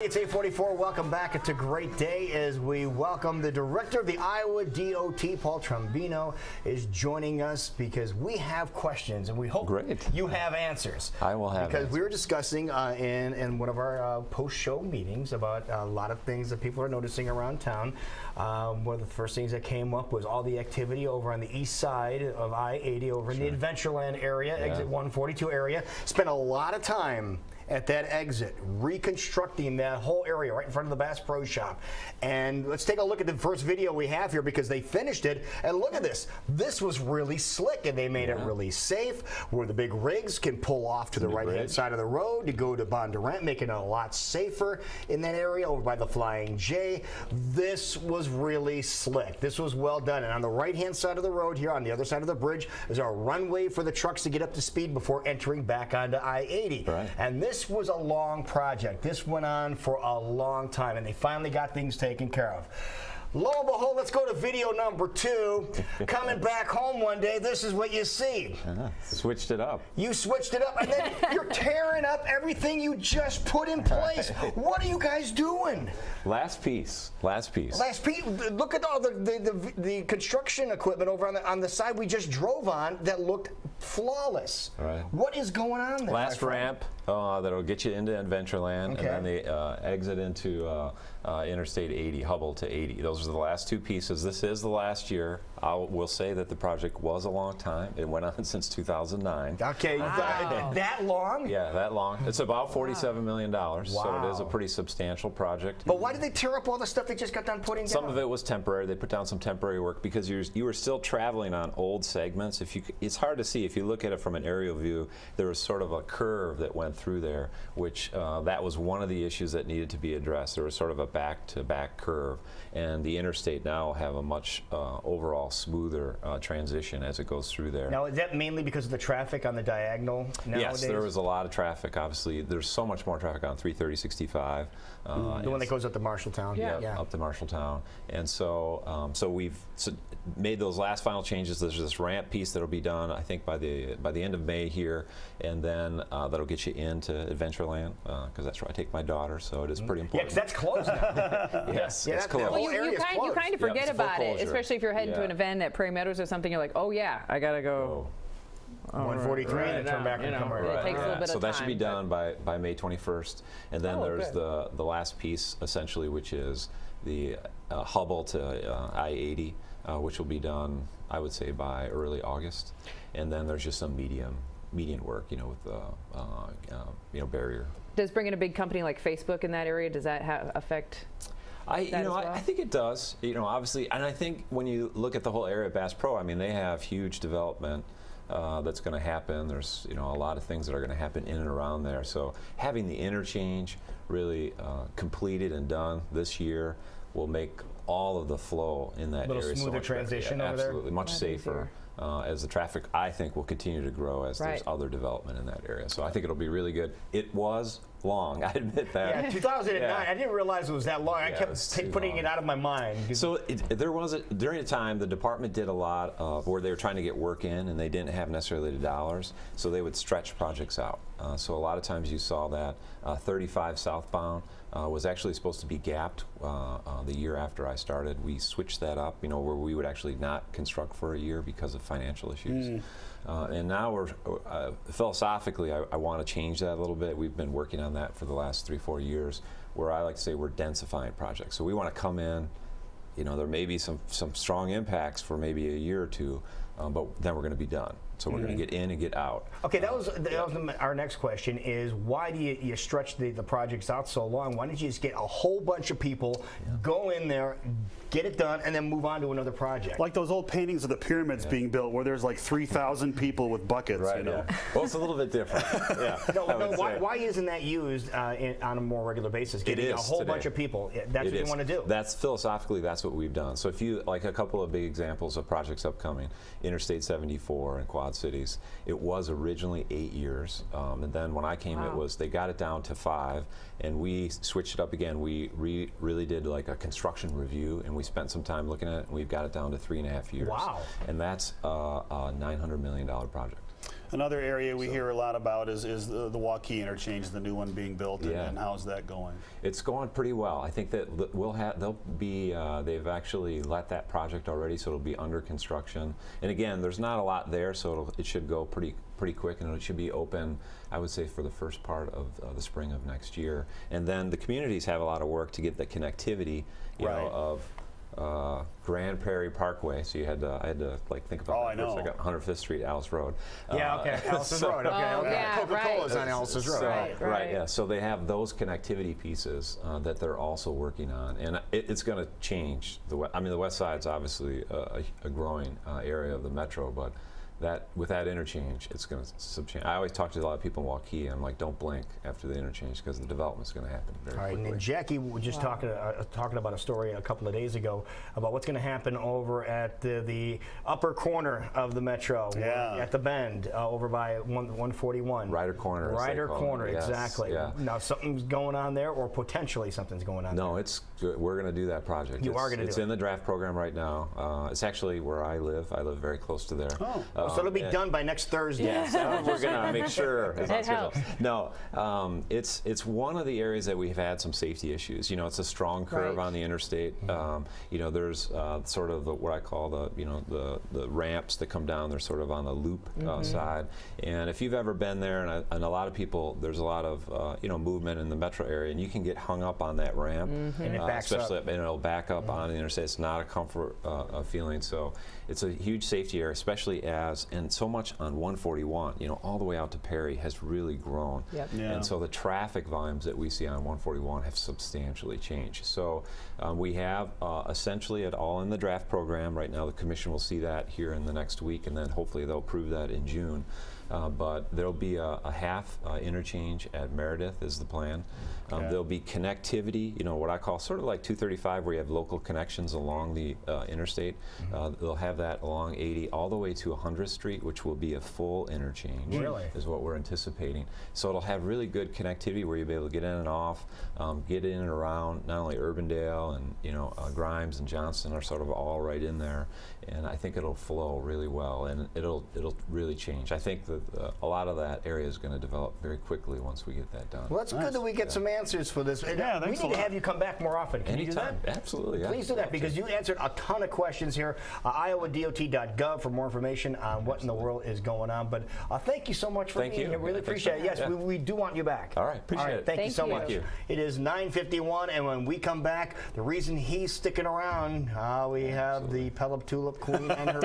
It's 8:44. Welcome back. It's a great day as we welcome the director of the Iowa DOT, Paul Trombino, is joining us because we have questions and we hope you have answers. I will have because answers. We were discussing in one of our post-show meetings about a lot of things that people are noticing around town. One of the first things that came up was all the activity over on the east side of I-80 over in the Adventureland area, exit 142 area. Spent a lot of time at that exit, reconstructing that whole area right in front of the Bass Pro Shop. And let's take a look at the first video we have here because they finished it. And look at this. This was really slick, and they made it really safe, where the big rigs can pull off to the right-hand side of the road to go to Bondurant, making it a lot safer in that area over by the Flying J. This was really slick. This was well done. And on the right-hand side of the road here, on the other side of the bridge, is our runway for the trucks to get up to speed before entering back onto I-80. And this was a long project. This went on for a long time, and they finally got things taken care of. Lo and behold, let's go to video number 2. Coming back home one day, this is what you see. Switched it up. You switched it up, and then you're tearing up everything you just put in place. What are you guys doing? Last piece. Last piece. Last piece. Look at all the construction equipment over on the side we just drove on that looked flawless. What is going on there? Last ramp that'll get you into Adventureland, and then the exit into Interstate 80, Hubble to 80. Those are the last two pieces. This is the last year. We'll say that the project was a long time. It went on since 2009. Okay, that long? Yeah, that long. It's about $47 million, so it is a pretty substantial project. But why did they tear up all the stuff they just got done putting down? Some of it was temporary. They put down some temporary work because you were still traveling on old segments. It's hard to see. If you look at it from an aerial view, there was sort of a curve that went through there, which that was one of the issues that needed to be addressed. There was sort of a back-to-back curve, and the interstate now will have a much overall smoother transition as it goes through there. Now, is that mainly because of the traffic on the diagonal nowadays? Yes, there was a lot of traffic. Obviously, there's so much more traffic on 330/65. The one that goes up to Marshalltown. Yeah, up to Marshalltown. And so, so we've made those last final changes. There's this ramp piece that'll be done, I think, by the end of May here, and then that'll get you into Adventureland because that's where I take my daughter. So it is pretty important. Yeah, 'cause that's closed now. Yes, it's closed. Well, you kind of forget about it, especially if you're heading to an event at Prairie Meadows or something. You're like, oh yeah, I gotta go. 143 and then turn back and come It takes a little bit of time. So that should be done by May 21st. And then there's the last piece, essentially, which is the Hubble to I-80, which will be done, I would say, by early August. And then there's just some median work, with the barrier. Does bringing a big company like Facebook in that area, does that affect? I think it does. Obviously, and I think when you look at the whole area of Bass Pro, I mean, they have huge development that's going to happen. There's a lot of things that are going to happen in and around there. So having the interchange really completed and done this year will make all of the flow in that area smoother transition over there. Absolutely, much safer. As the traffic, I think, will continue to grow as there's other development in that area. So I think it'll be really good. It was long, I admit that. Yeah, 2009, I didn't realize it was that long. I kept putting it out of my mind. So there was, during a time, the department did a lot of where they were trying to get work in, and they didn't have necessarily the dollars, so they would stretch projects out. So a lot of times you saw that 35 southbound was actually supposed to be gapped the year after I started. We switched that up, where we would actually not construct for a year because of financial issues. And now we're, philosophically, I want to change that a little bit. We've been working on that for the last 3-4 years, where I like to say we're densifying projects. So we want to come in, there may be some strong impacts for maybe a year or two, but then we're going to be done. So we're going to get in and get out. Okay, that was our next question is, why do you stretch the projects out so long? Why don't you just get a whole bunch of people, go in there, get it done, and then move on to another project? Like those old paintings of the pyramids being built where there's like 3,000 people with buckets. Right, Well, it's a little bit different. Why isn't that used on a more regular basis? Getting a whole bunch of people. That's what you want to do. That's philosophically, that's what we've done. So if you, like a couple of big examples of projects upcoming, Interstate 74 and Quad Cities, it was originally 8 years, and then when I came, they got it down to 5, and we switched it up again. We really did like a construction review, and we spent some time looking at it, and we've got it down to 3.5 years. Wow! And that's a $900 million project. Another area we hear a lot about is the Waukee interchange, the new one being built, and how's that going? It's going pretty well. I think that they've actually let that project already, so it'll be under construction. And again, there's not a lot there, so it should go pretty quick, and it should be open, I would say, for the first part of the spring of next year. And then the communities have a lot of work to get the connectivity, you know, of Grand Prairie Parkway. So I had to like think about that for a second. 105th Street, Alice Road. Alice's Road. Coca-Cola's on Alice's Road. Right. Yeah. So they have those connectivity pieces that they're also working on, and it's going to change. The West Side's obviously a growing area of the metro, but with that interchange, it's going to substantiate. I always talk to a lot of people in Waukee, and I'm like, don't blink after the interchange because the development's going to happen very quickly. And Jackie was just talking about a story a couple of days ago about what's going to happen over at the upper corner of the metro, at the bend over by 141. Ryder Corner. Ryder Corner, exactly. Yeah. Now something's going on there, or potentially something's going on. No, we're going to do that project. You are going to do it. It's in the draft program right now. It's actually where I live. I live very close to there. So it'll be done by next Thursday. Yes, we're going to make sure. That helps. No, it's one of the areas that we've had some safety issues. You know, it's a strong curve on the interstate. You know, there's sort of what I call the ramps that come down. They're sort of on the loop side. And if you've ever been there, and a lot of people, there's a lot of movement in the metro area, and you can get hung up on that ramp, and it backs especially up. And it'll back up on the interstate. It's not a comfort feeling. So it's a huge safety area, especially and so much on 141, all the way out to Perry has really grown. Yep. Yeah. And so the traffic volumes that we see on 141 have substantially changed. So we have essentially it all in the draft program. Right now the commission will see that here in the next week, and then hopefully they'll approve that in June. But there'll be a half interchange at Meredith is the plan. There'll be connectivity, what I call sort of like 235, where you have local connections along the interstate. They'll have that along 80 all the way to 100th Street, which will be a full interchange, is what we're anticipating. So it'll have really good connectivity where you'll be able to get in and off, get in and around. Not only Urbandale and Grimes and Johnston are sort of all right in there, and I think it'll flow really well, and it'll really change. I think that a lot of that area is going to develop very quickly once we get that done. Well, that's good that we get some answers for this. Yeah, we need to have you come back more often. Can Anytime. you do that? Absolutely. Yeah. Please do that, because you answered a ton of questions here. IowaDOT.gov for more information on what in the world is going on. But thank you so much for being here. Really appreciate it. Yes, we do want you back. All right. Appreciate it. Thank you so much. Thank you. It is 9:51, and when we come back, the reason he's sticking around, we have the Pelham Tulip Queen and her